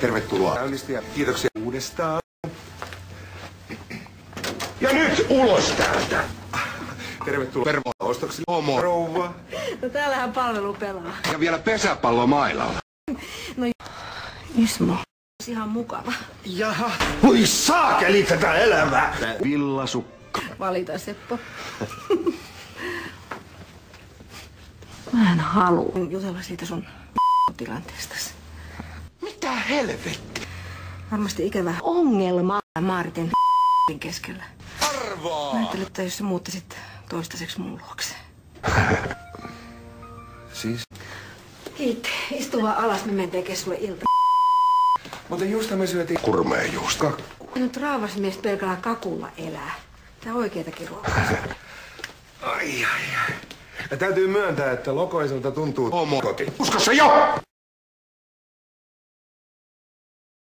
Tervetuloa. Käynnistäjä. Kiitoksia uudestaan. Ja nyt ulos täältä. Tervetuloa pervo-ostoksille, homo rouva. No täällähän palvelu pelaa. Ja vielä pesäpallo mailalla. No Ismo. Ihan mukava. Jaha. Hui saakeli tätä elämää. Villasukka. Valita, Seppo. Mä en halua jutella siitä sun tilanteestasi. Mitä helvetti? Varmasti ikävä ongelma Maaritin keskellä. Arvaa! Mä ajattelin, että jos sä muuttaisit toistaiseksi mun luokse. Siis? Kiitti. Istu vaan alas, me menen tekemään sulle ilta. Mutta just me syötiin kurmeen just kakku. Nyt raavasmies pelkällä kakulla elää. Tää oikeetakin ruokaa. Ai. Ja täytyy myöntää, että Lokoiselta tuntuu homo koti. Usko se jo!